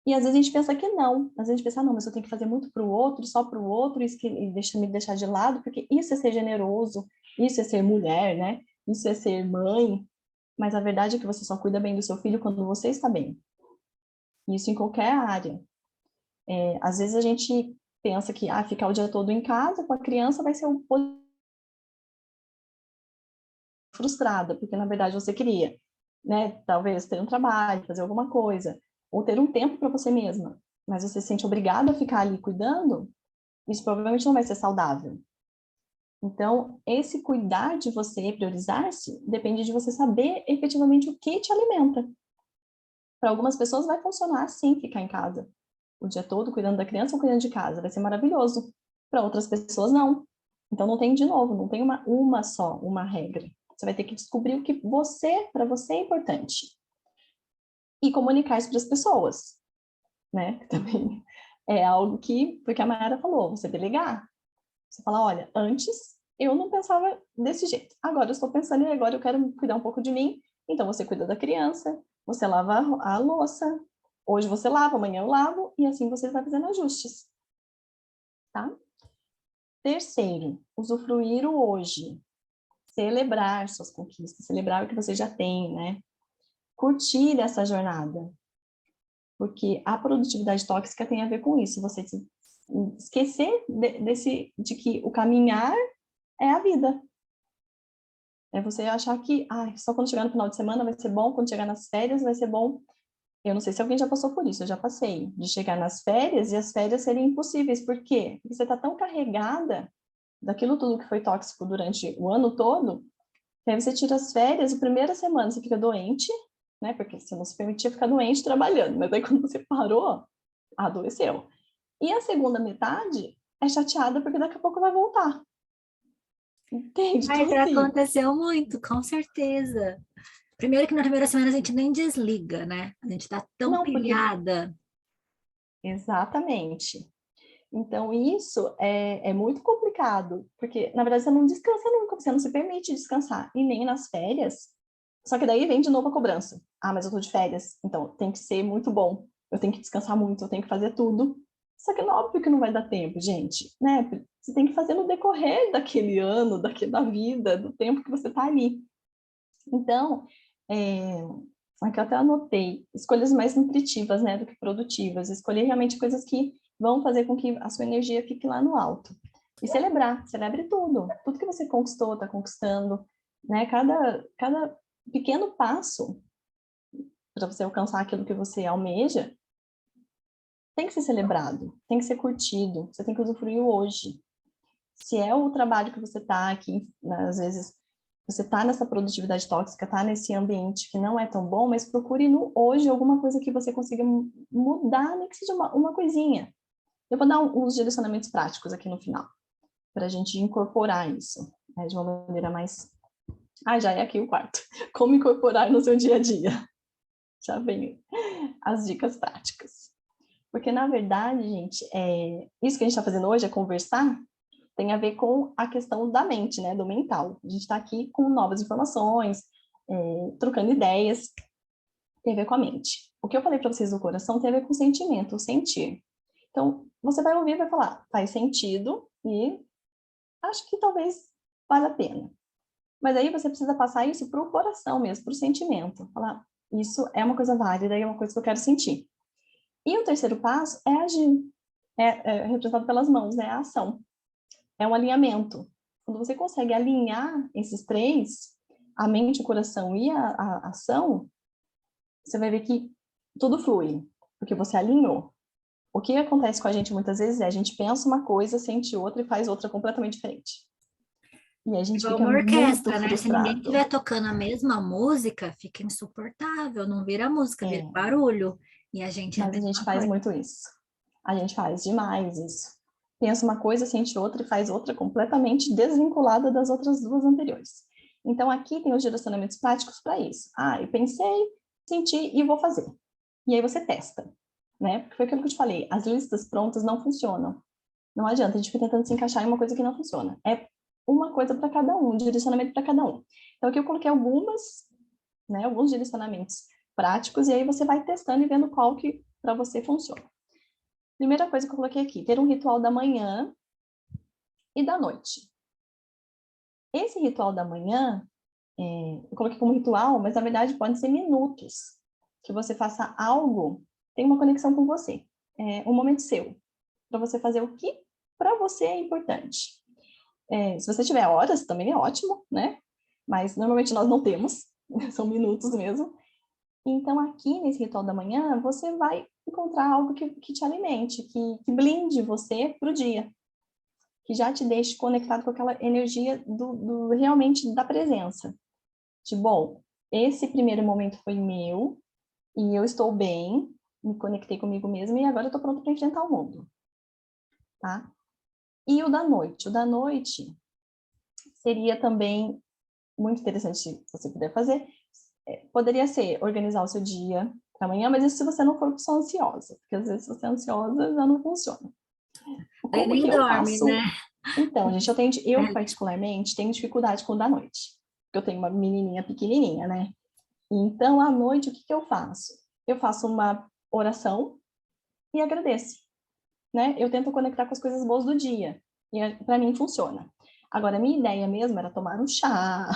E às vezes a gente pensa que não. Às vezes a gente pensa, não, mas eu tenho que fazer muito para o outro, só para o outro, isso que me deixar de lado, porque isso é ser generoso, isso é ser mulher, né? Isso é ser mãe. Mas a verdade é que você só cuida bem do seu filho quando você está bem. Isso em qualquer área. Às vezes a gente pensa que ficar o dia todo em casa com a criança vai ser frustrada, porque na verdade você queria, né? Talvez ter um trabalho, fazer alguma coisa, ou ter um tempo para você mesma. Mas você se sente obrigada a ficar ali cuidando, isso provavelmente não vai ser saudável. Então, esse cuidar de você, priorizar-se, depende de você saber efetivamente o que te alimenta. Para algumas pessoas vai funcionar sim ficar em casa o dia todo cuidando da criança ou cuidando de casa, vai ser maravilhoso. Para outras pessoas não. Então não tem de novo, não tem uma regra. Você vai ter que descobrir o que para você é importante. E comunicar isso para as pessoas, né? Também é algo que, porque a Mayara falou, você delegar. Você fala, olha, antes eu não pensava desse jeito. Agora eu estou pensando e agora eu quero cuidar um pouco de mim. Então você cuida da criança, você lava a louça. Hoje você lava, amanhã eu lavo e assim você vai fazendo ajustes, tá? Terceiro, usufruir o hoje. Celebrar suas conquistas, celebrar o que você já tem, né? Curtir essa jornada. Porque a produtividade tóxica tem a ver com isso, você esquecer de que o caminhar é a vida. É você achar que só quando chegar no final de semana vai ser bom, quando chegar nas férias vai ser bom. Eu não sei se alguém já passou por isso, eu já passei, de chegar nas férias e as férias serem impossíveis. Por quê? Porque você está tão carregada daquilo tudo que foi tóxico durante o ano todo, que aí você tira as férias, a primeira semana você fica doente, né? Porque você não se permitia ficar doente trabalhando, mas aí quando você parou, adoeceu. E a segunda metade é chateada porque daqui a pouco vai voltar. Entende? Então, Mas já assim, aconteceu muito, com certeza. Primeiro que na primeira semana a gente nem desliga, né? A gente tá tão não, porque pilhada. exatamente. Então, isso é muito complicado, porque, na verdade, você não descansa nunca, você não se permite descansar, e nem nas férias. Só que daí vem de novo a cobrança. Mas eu tô de férias, então tem que ser muito bom, eu tenho que descansar muito, eu tenho que fazer tudo. Só que é óbvio que não vai dar tempo, gente, né? Você tem que fazer no decorrer daquele ano, da vida, do tempo que você tá ali. Então, Aqui eu até anotei, escolhas mais nutritivas, né, do que produtivas. Escolher realmente coisas que vão fazer com que a sua energia fique lá no alto. E celebrar, celebre tudo. Tudo que você conquistou, está conquistando, né? Cada pequeno passo para você alcançar aquilo que você almeja tem que ser celebrado, tem que ser curtido, você tem que usufruir hoje. Se é o trabalho que você está aqui, né, às vezes você está nessa produtividade tóxica, está nesse ambiente que não é tão bom, mas procure no hoje alguma coisa que você consiga mudar, nem que seja uma coisinha. Eu vou dar uns direcionamentos práticos aqui no final, para a gente incorporar isso, né, de uma maneira mais... Ah, já é aqui o quarto. Como incorporar no seu dia a dia. Já vem as dicas práticas. Porque, na verdade, gente, isso que a gente está fazendo hoje é conversar, tem a ver com a questão da mente, né, do mental. A gente está aqui com novas informações, trocando ideias, tem a ver com a mente. O que eu falei para vocês do coração tem a ver com o sentimento, o sentir. Então, você vai ouvir e vai falar, faz sentido e acho que talvez valha a pena. Mas aí você precisa passar isso para o coração mesmo, para o sentimento. Falar, isso é uma coisa válida e é uma coisa que eu quero sentir. E o terceiro passo é agir. É representado pelas mãos, né? A ação. É um alinhamento. Quando você consegue alinhar esses três, a mente, o coração e a ação, você vai ver que tudo flui, porque você alinhou. O que acontece com a gente muitas vezes é a gente pensa uma coisa, sente outra e faz outra completamente diferente. E aí a gente Igual fica uma muito orquestra, né? Se ninguém frustrado. estiver tocando a mesma música, fica insuportável, não vira música, vira barulho. E a gente é a Mas a gente mesma faz coisa. muito isso. A gente faz demais isso. Pensa uma coisa, sente outra e faz outra completamente desvinculada das outras duas anteriores. Então, aqui tem os direcionamentos práticos para isso. Ah, eu pensei, senti e vou fazer. E aí você testa, né? Porque foi aquilo que eu te falei, as listas prontas não funcionam. Não adianta, a gente fica tentando se encaixar em uma coisa que não funciona. É uma coisa para cada um, um direcionamento para cada um. Então, aqui eu coloquei alguns direcionamentos práticos, e aí você vai testando e vendo qual que para você funciona. Primeira coisa que eu coloquei aqui, ter um ritual da manhã e da noite. Esse ritual da manhã, eu coloquei como ritual, mas na verdade pode ser minutos, que você faça algo, tem uma conexão com você, um momento seu, para você fazer o que para você é importante. Se você tiver horas, também é ótimo, né? Mas normalmente nós não temos, são minutos mesmo. Então, aqui nesse ritual da manhã, você vai encontrar algo que te alimente, que blinde você para o dia, que já te deixe conectado com aquela energia realmente da presença. De, bom, esse primeiro momento foi meu, e eu estou bem, me conectei comigo mesma, e agora eu estou pronta para enfrentar o mundo. Tá? E o da noite? O da noite seria também muito interessante, se você puder fazer, poderia ser organizar o seu dia para amanhã, mas isso se você não for pessoa ansiosa, porque às vezes se você é ansiosa já não funciona. Aí Como que nem eu dorme, né? faço? Então, gente, eu particularmente tenho dificuldade com o da noite, porque eu tenho uma menininha pequenininha, né? Então, à noite, o que eu faço? Eu faço uma oração e agradeço, né? Eu tento conectar com as coisas boas do dia, e para mim funciona. Agora, a minha ideia mesmo era tomar um chá,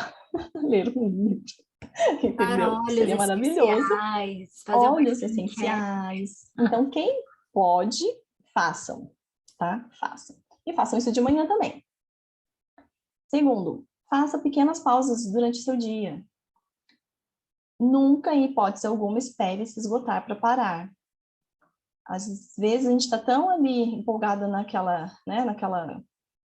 ler um livro, Para entendeu? óleos Seria maravilhoso. essenciais, fazer uma Óleos skincare. essenciais. Então, quem pode, façam, tá? Façam. E façam isso de manhã também. Segundo, faça pequenas pausas durante o seu dia. Nunca, em hipótese alguma, espere se esgotar para parar. Às vezes a gente está tão ali empolgado naquela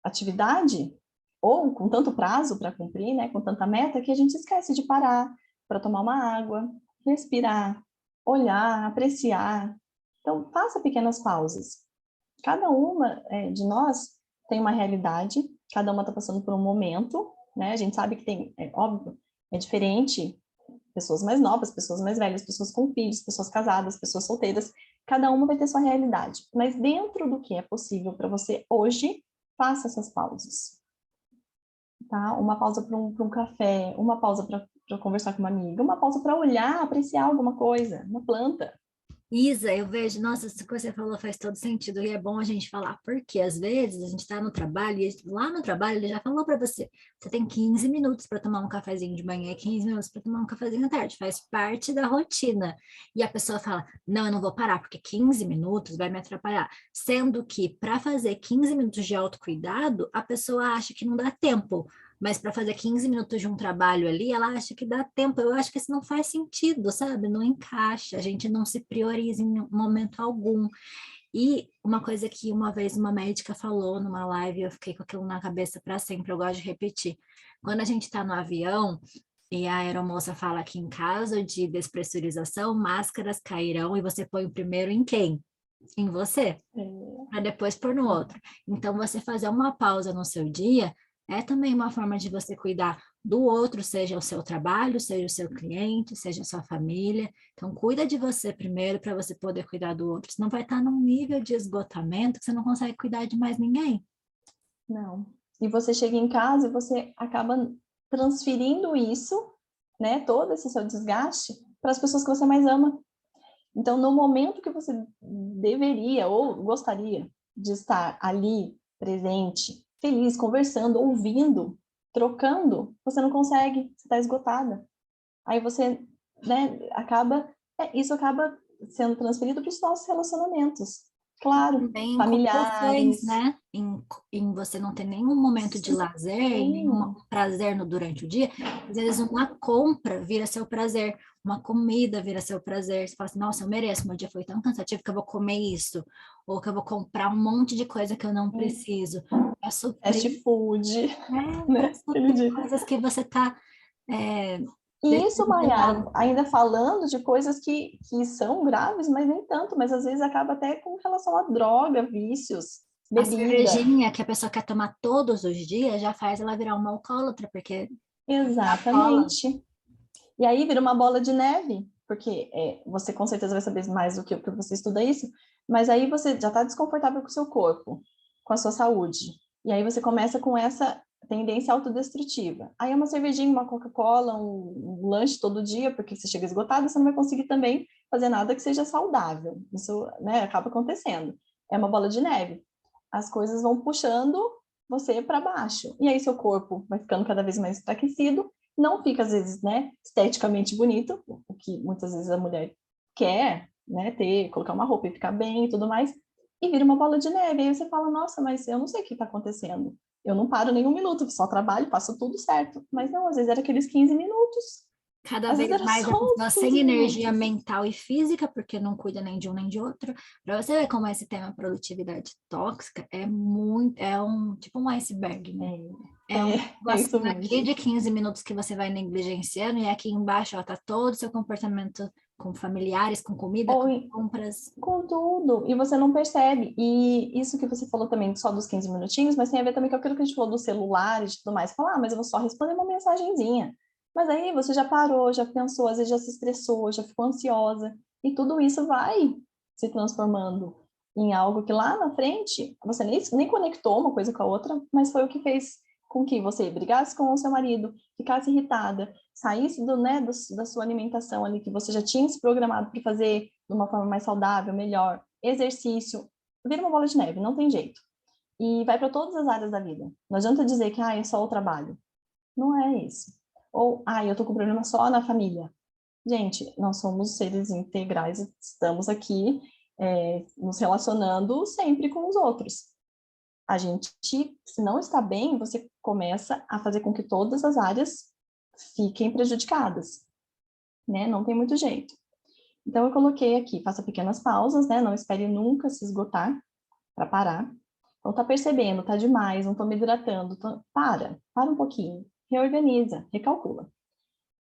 atividade, ou com tanto prazo para cumprir, né, com tanta meta, que a gente esquece de parar para tomar uma água, respirar, olhar, apreciar. Então, faça pequenas pausas. Cada uma de nós tem uma realidade, cada uma está passando por um momento, né? A gente sabe que tem, óbvio, é diferente, pessoas mais novas, pessoas mais velhas, pessoas com filhos, pessoas casadas, pessoas solteiras, cada uma vai ter sua realidade. Mas dentro do que é possível para você hoje, faça essas pausas. Tá? Uma pausa para um café, uma pausa para conversar com uma amiga, uma pausa para olhar, apreciar alguma coisa, uma planta. Isa, eu vejo, nossa, isso que você falou faz todo sentido, e é bom a gente falar, porque às vezes a gente está no trabalho, e lá no trabalho ele já falou para você, você tem 15 minutos para tomar um cafezinho de manhã e 15 minutos para tomar um cafezinho à tarde, faz parte da rotina. E a pessoa fala, não, eu não vou parar, porque 15 minutos vai me atrapalhar. Sendo que para fazer 15 minutos de autocuidado, a pessoa acha que não dá tempo. Mas para fazer 15 minutos de um trabalho ali, ela acha que dá tempo. Eu acho que isso não faz sentido, sabe? Não encaixa. A gente não se prioriza em momento algum. E uma coisa que uma vez uma médica falou numa live, eu fiquei com aquilo na cabeça para sempre, eu gosto de repetir. Quando a gente está no avião e a aeromoça fala que em caso de despressurização, máscaras cairão e você põe o primeiro em quem? Em você, para depois pôr no outro. Então, você fazer uma pausa no seu dia é também uma forma de você cuidar do outro, seja o seu trabalho, seja o seu cliente, seja a sua família. Então, cuida de você primeiro para você poder cuidar do outro, senão vai estar num nível de esgotamento que você não consegue cuidar de mais ninguém. Não. E você chega em casa e você acaba transferindo isso, né, todo esse seu desgaste, para as pessoas que você mais ama. Então, no momento que você deveria ou gostaria de estar ali, presente, feliz, conversando, ouvindo, trocando, você não consegue, você está esgotada. Aí você, né, isso acaba sendo transferido para os nossos relacionamentos. Claro, Também compulsões, familiares. né? Em você não ter nenhum momento de lazer, nenhum Sim, prazer no, durante o dia. Às vezes uma compra vira seu prazer, uma comida vira seu prazer. Você fala assim, nossa, eu mereço, meu dia foi tão cansativo que eu vou comer isso. Ou que eu vou comprar um monte de coisa que eu não preciso. Para fast suprir, food, para né? Aquele suprir dia. coisas que você está E isso, deixando de Mayara, lado. ainda falando de coisas que são graves, mas nem tanto, mas às vezes acaba até com relação a droga, vícios, A bebida. cervejinha que a pessoa quer tomar todos os dias já faz ela virar uma alcoólatra, porque a cola. Exatamente. E aí vira uma bola de neve, porque você com certeza vai saber mais do que eu, porque você estuda isso, mas aí você já está desconfortável com o seu corpo, com a sua saúde. E aí você começa com essa tendência autodestrutiva. Aí é uma cervejinha, uma Coca-Cola, um lanche todo dia, porque você chega esgotado, você não vai conseguir também fazer nada que seja saudável. Isso, né, acaba acontecendo. É uma bola de neve. As coisas vão puxando você para baixo. E aí seu corpo vai ficando cada vez mais enfraquecido, não fica, às vezes, né, esteticamente bonito, o que muitas vezes a mulher quer, né, ter, colocar uma roupa e ficar bem e tudo mais, e vira uma bola de neve. Aí você fala, nossa, mas eu não sei o que está acontecendo. Eu não paro nenhum minuto, só trabalho, faço tudo certo. Mas não, às vezes era aqueles 15 minutos. Cada Às vezes vez era mais só a uns pessoa sem 15 energia minutos. mental e física, porque não cuida nem de um nem de outro. Para você ver como esse tema produtividade tóxica é muito, é um tipo um iceberg, né? É um É isso negocinho aqui mesmo. de 15 minutos que você vai negligenciando, e aqui embaixo, ó, tá todo o seu comportamento com familiares, com comida, Ou com compras. com tudo, e você não percebe. E isso que você falou também, só dos 15 minutinhos, mas tem a ver também com aquilo que a gente falou dos celulares e tudo mais. Falar, mas eu vou só responder uma mensagenzinha. Mas aí você já parou, já pensou, às vezes já se estressou, já ficou ansiosa, e tudo isso vai se transformando em algo que lá na frente você nem conectou uma coisa com a outra, mas foi o que fez com que você brigasse com o seu marido, ficasse irritada, saísse da sua alimentação ali que você já tinha se programado para fazer de uma forma mais saudável, melhor, exercício, vira uma bola de neve, não tem jeito. E vai para todas as áreas da vida. Não adianta dizer que é só o trabalho. Não é isso. Ou, eu tô com problema só na família. Gente, nós somos seres integrais, estamos aqui nos relacionando sempre com os outros. A gente, se não está bem, você começa a fazer com que todas as áreas fiquem prejudicadas, né? Não tem muito jeito. Então, eu coloquei aqui, faça pequenas pausas, né? Não espere nunca se esgotar para parar. Então, tá percebendo, tá demais, não tô me hidratando, para um pouquinho, reorganiza, recalcula.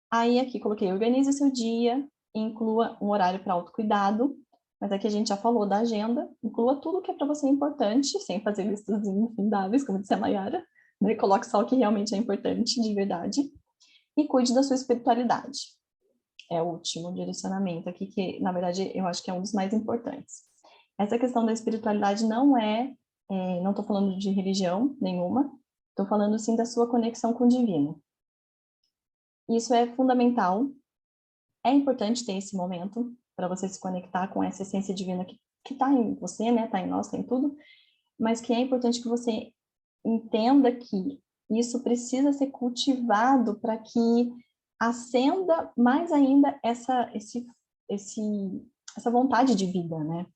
Aí, aqui, coloquei, organize o seu dia, inclua um horário para autocuidado, mas aqui a gente já falou da agenda, inclua tudo que é para você importante, sem fazer listas infindáveis, como disse a Mayara, né? Coloque só o que realmente é importante, de verdade, e cuide da sua espiritualidade. É o último direcionamento aqui, que na verdade eu acho que é um dos mais importantes. Essa questão da espiritualidade não estou falando de religião nenhuma, estou falando sim da sua conexão com o divino. Isso é fundamental, é importante ter esse momento, para você se conectar com essa essência divina que está em você, né? Está em nós, está em tudo, mas que é importante que você entenda que isso precisa ser cultivado para que acenda mais ainda essa vontade de vida, né?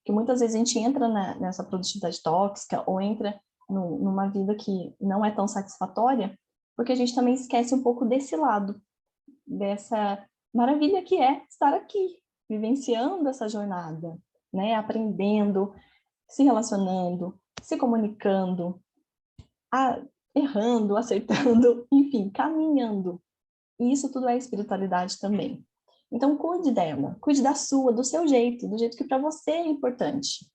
Que muitas vezes a gente entra nessa produtividade tóxica ou entra numa vida que não é tão satisfatória, porque a gente também esquece um pouco desse lado, dessa maravilha que é estar aqui, vivenciando essa jornada, né? Aprendendo, se relacionando, se comunicando, errando, acertando, enfim, caminhando. E isso tudo é espiritualidade também. Então, cuide dela, cuide da sua, do seu jeito, do jeito que para você é importante.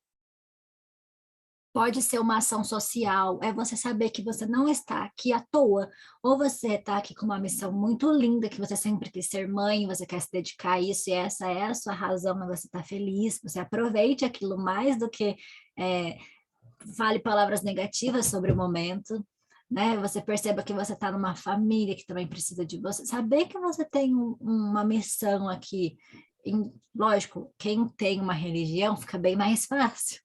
Pode ser uma ação social, é você saber que você não está aqui à toa, ou você está aqui com uma missão muito linda, que você sempre quis ser mãe, você quer se dedicar a isso, e essa é a sua razão, mas você está feliz, você aproveite aquilo mais do que fale palavras negativas sobre o momento, né? Você perceba que você está numa família que também precisa de você, saber que você tem uma missão aqui. Lógico, quem tem uma religião fica bem mais fácil.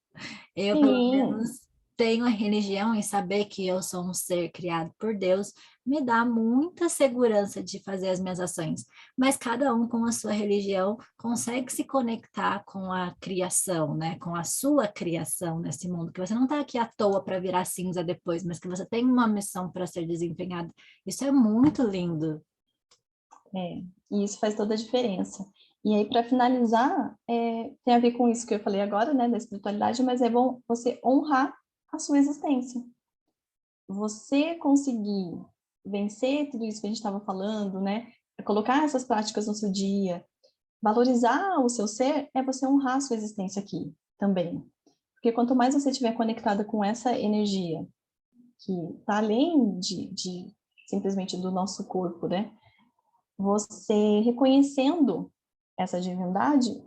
Eu, pelo Sim, menos, tenho a religião e saber que eu sou um ser criado por Deus me dá muita segurança de fazer as minhas ações. Mas cada um com a sua religião consegue se conectar com a criação, né? Com a sua criação nesse mundo, que você não está aqui à toa para virar cinza depois, mas que você tem uma missão para ser desempenhada. Isso é muito lindo. e isso faz toda a diferença. E aí, para finalizar, tem a ver com isso que eu falei agora, né, da espiritualidade, mas é bom você honrar a sua existência. Você conseguir vencer tudo isso que a gente estava falando, né, colocar essas práticas no seu dia, valorizar o seu ser, é você honrar a sua existência aqui também. Porque quanto mais você estiver conectada com essa energia, que está além de simplesmente do nosso corpo, né, você reconhecendo essa divindade,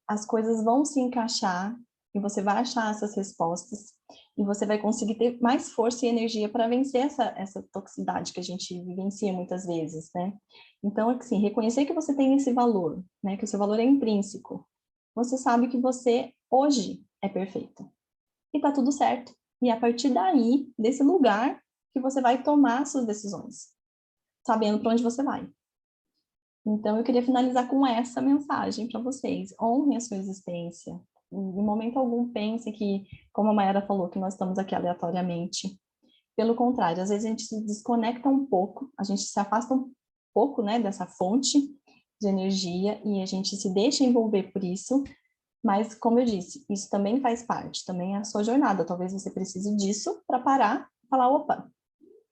as coisas vão se encaixar e você vai achar essas respostas e você vai conseguir ter mais força e energia para vencer essa toxicidade que a gente vivencia muitas vezes, né? Então, assim, reconhecer que você tem esse valor, né? Que o seu valor é intrínseco. Você sabe que você hoje é perfeito e tá tudo certo. E é a partir daí, desse lugar, que você vai tomar suas decisões, sabendo para onde você vai. Então, eu queria finalizar com essa mensagem para vocês. Honrem a sua existência. Em momento algum, pense que, como a Mayara falou, que nós estamos aqui aleatoriamente. Pelo contrário, às vezes a gente se desconecta um pouco, a gente se afasta um pouco, né, dessa fonte de energia e a gente se deixa envolver por isso. Mas, como eu disse, isso também faz parte, também é a sua jornada. Talvez você precise disso para parar e falar, opa,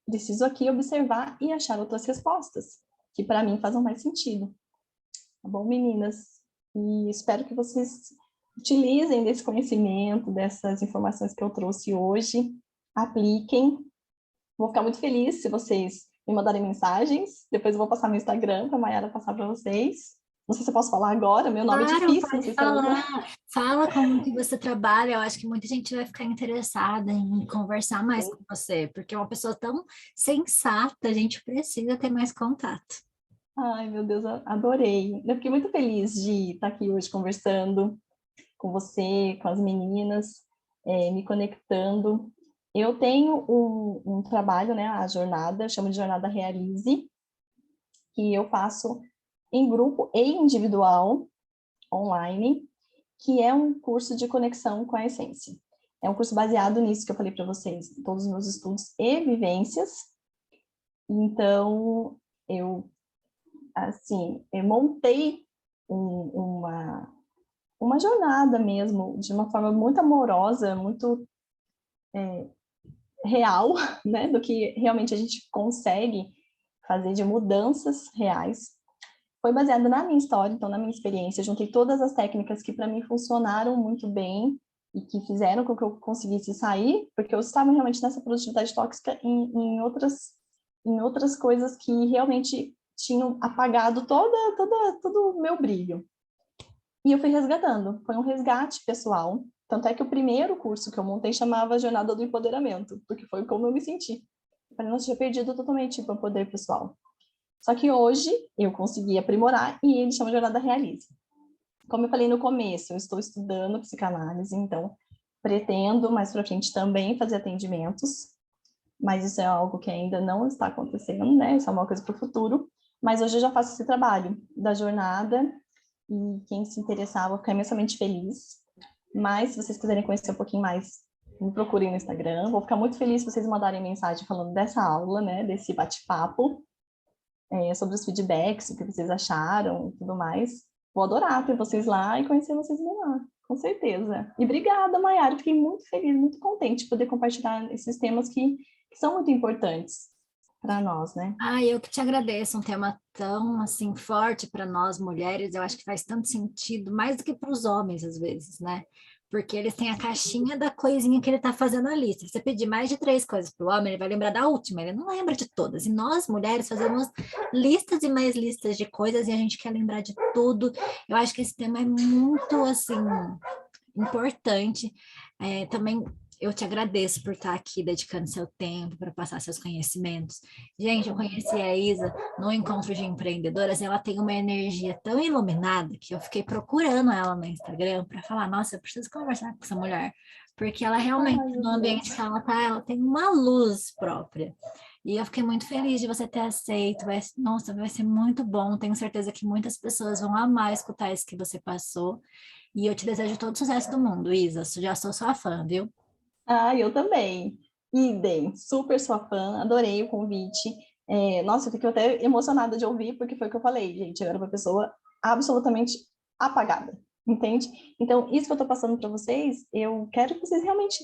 preciso aqui observar e achar outras respostas, que para mim fazem mais sentido. Tá bom, meninas? E espero que vocês utilizem desse conhecimento, dessas informações que eu trouxe hoje, apliquem. Vou ficar muito feliz se vocês me mandarem mensagens. Depois eu vou passar meu Instagram para a Mayara passar para vocês. Não sei se eu posso falar agora, meu nome é Claro, difícil, não pode sei se ela... falar. Fala como que você trabalha. Eu acho que muita gente vai ficar interessada em conversar mais com você, porque é uma pessoa tão sensata, a gente precisa ter mais contato. Ai, meu Deus, adorei. Eu fiquei muito feliz de estar aqui hoje conversando com você, com as meninas, me conectando. Eu tenho um trabalho, né, a jornada, eu chamo de Jornada Realize, que eu faço em grupo e individual, online, que é um curso de conexão com a essência. É um curso baseado nisso que eu falei para vocês, todos os meus estudos e vivências. Então, eu montei uma jornada mesmo, de uma forma muito amorosa, muito real, né, do que realmente a gente consegue fazer de mudanças reais. Foi baseado na minha história, então na minha experiência, eu juntei todas as técnicas que para mim funcionaram muito bem e que fizeram com que eu conseguisse sair, porque eu estava realmente nessa produtividade tóxica em outras coisas que realmente tinham apagado todo o meu brilho. E eu fui resgatando, foi um resgate pessoal. Tanto é que o primeiro curso que eu montei chamava Jornada do Empoderamento, porque foi como eu me senti. Eu falei, nossa, tinha perdido totalmente o meu poder pessoal. Só que hoje eu consegui aprimorar e ele chama Jornada Realize. como eu falei no começo, eu estou estudando psicanálise, então pretendo mais para frente também fazer atendimentos, mas isso é algo que ainda não está acontecendo, né? Isso é uma coisa para o futuro. Mas hoje eu já faço esse trabalho da jornada e quem se interessar, eu vou ficar imensamente feliz. Mas se vocês quiserem conhecer um pouquinho mais, me procurem no Instagram. Vou ficar muito feliz se vocês mandarem mensagem falando dessa aula, né? Desse bate-papo, sobre os feedbacks, o que vocês acharam e tudo mais. Vou adorar ter vocês lá e conhecer vocês melhor, com certeza. E obrigada, Mayara. Fiquei muito feliz, muito contente de poder compartilhar esses temas que são muito importantes para nós, né? Eu que te agradeço, um tema tão assim forte para nós mulheres, eu acho que faz tanto sentido, mais do que para os homens às vezes, né? Porque eles têm a caixinha da coisinha que ele está fazendo ali. Se você pedir mais de 3 coisas para o homem, ele vai lembrar da última, ele não lembra de todas. E nós, mulheres, fazemos listas e mais listas de coisas e a gente quer lembrar de tudo. Eu acho que esse tema é muito, assim, importante. Também eu te agradeço por estar aqui dedicando seu tempo para passar seus conhecimentos. Gente, eu conheci a Isa no encontro de empreendedoras, ela tem uma energia tão iluminada que eu fiquei procurando ela no Instagram para falar, nossa, eu preciso conversar com essa mulher, porque ela realmente, Ai, meu no ambiente Deus. que ela tá, ela tem uma luz própria. E eu fiquei muito feliz de você ter aceito. Nossa, vai ser muito bom. Tenho certeza que muitas pessoas vão amar escutar isso que você passou. E eu te desejo todo o sucesso do mundo, Isa. Já sou sua fã, viu? Ah, eu também. Idem, super sua fã, adorei o convite. Nossa, eu fiquei até emocionada de ouvir, porque foi o que eu falei, gente. Eu era uma pessoa absolutamente apagada, entende? Então, isso que eu tô passando para vocês, eu quero que vocês realmente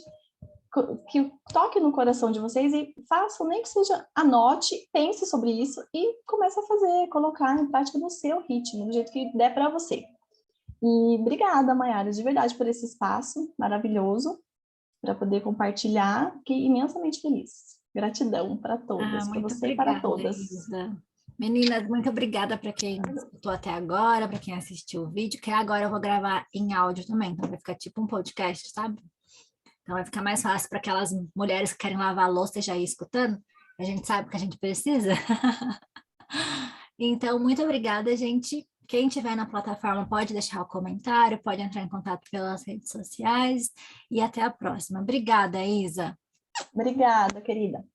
que toque no coração de vocês e façam, nem que seja, anote, pense sobre isso e comece a fazer, colocar em prática no seu ritmo, do jeito que der para você. E obrigada, Mayara, de verdade, por esse espaço maravilhoso para poder compartilhar. Fiquei imensamente feliz. Gratidão para todas, para Muito você e para obrigada, todas. Isa. Meninas, muito obrigada para quem escutou até agora, para quem assistiu o vídeo, que agora eu vou gravar em áudio também, então vai ficar tipo um podcast, sabe? Então vai ficar mais fácil para aquelas mulheres que querem lavar a louça e já ir escutando. A gente sabe o que a gente precisa. Então, muito obrigada, gente. Quem estiver na plataforma pode deixar o comentário, pode entrar em contato pelas redes sociais e até a próxima. Obrigada, Isa. Obrigada, querida.